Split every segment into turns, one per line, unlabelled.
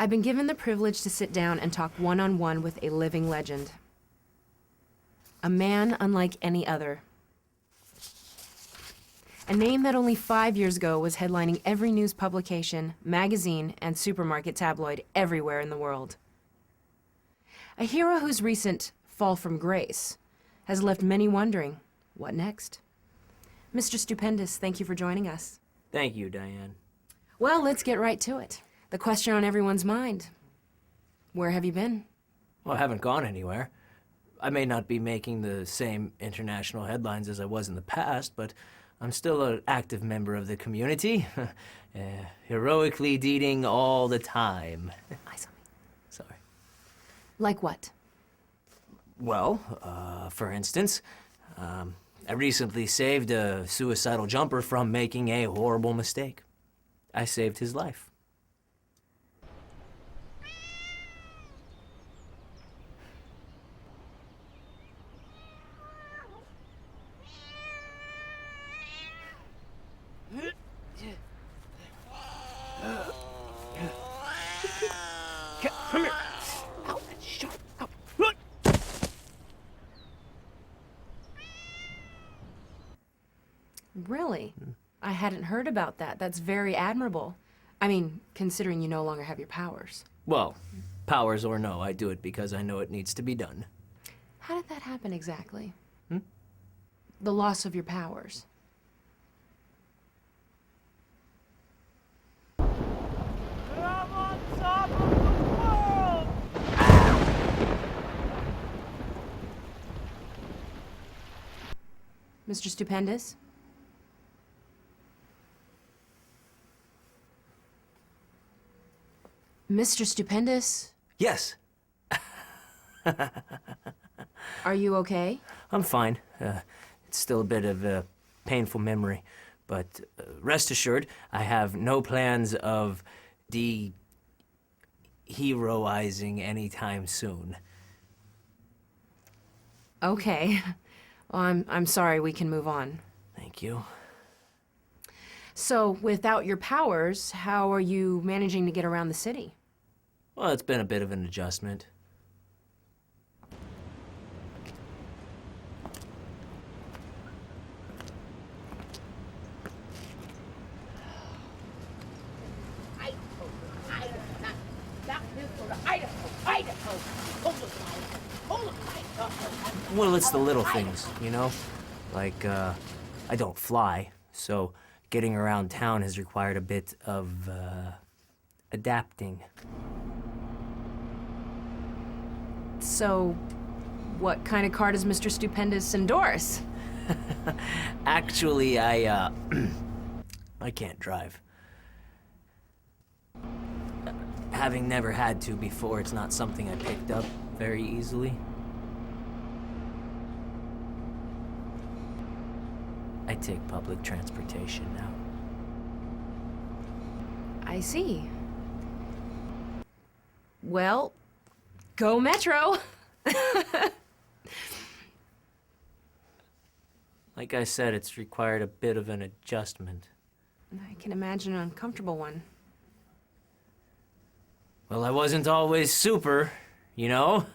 I've been given the privilege to sit down and talk one-on-one with a living legend. A man unlike any other. A name that only 5 years ago was headlining every news publication, magazine, and supermarket tabloid everywhere in the world. A hero whose recent fall from grace has left many wondering, what next? Mr. Stupendous, thank you for joining us.
Thank you, Diane.
Well, let's get right to it. The question on everyone's mind. Where have you been?
Well, I haven't gone anywhere. I may not be making the same international headlines as I was in the past, but I'm still an active member of the community. Heroically deeding all the time.
I saw me.
Sorry.
Like what?
Well, for instance, I recently saved a suicidal jumper from making a horrible mistake. I saved his life. Come here. Ow, shut up. Look.
Really? I hadn't heard about that. That's very admirable. I mean, considering you no longer have your powers.
Well, powers or no, I do it because I know it needs to be done.
How did that happen exactly? The loss of your powers.
I'm on top of the world!
Mr. Stupendous? Mr. Stupendous?
Yes.
Are you okay?
I'm fine. It's still a bit of a painful memory, but rest assured, I have no plans of de-heroizing anytime soon.
Okay. Well, I'm sorry, we can move on.
Thank you.
So, without your powers, how are you managing to get around the city?
Well, it's been a bit of an adjustment. Well, it's the little things, you know? Like, I don't fly, so getting around town has required a bit of, adapting.
So, what kind of car does Mr. Stupendous endorse?
Actually, I can't drive. Having never had to before, it's not something I picked up very easily. I take public transportation now.
I see. Well, go Metro!
Like I said, it's required a bit of an adjustment.
I can imagine an uncomfortable one.
Well, I wasn't always super, you know?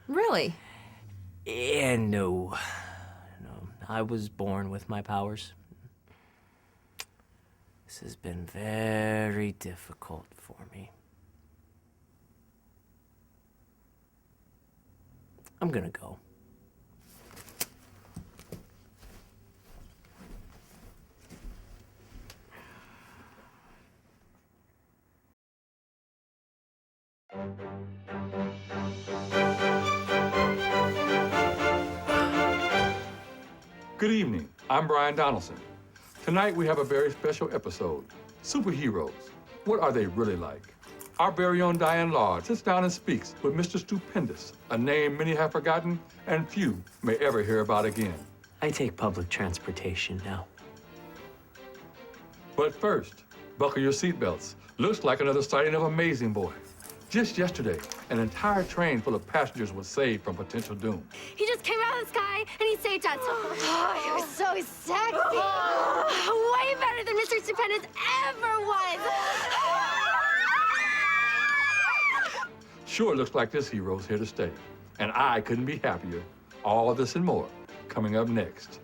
Really?
And no. I was born with my powers. This has been very difficult for me. I'm gonna go.
Good evening. I'm Brian Donaldson. Tonight we have a very special episode. Superheroes. What are they really like? Our very own Diane Lard sits down and speaks with Mr. Stupendous, a name many have forgotten and few may ever hear about again.
I take public transportation now.
But first, buckle your seatbelts. Looks like another sighting of Amazing Boy. Just yesterday, an entire train full of passengers was saved from potential doom.
He just came out of the sky and he saved us. Oh, he was so sexy. Way better than Mr. Stupendous ever was.
Sure looks like this hero's here to stay. And I couldn't be happier. All this and more coming up next.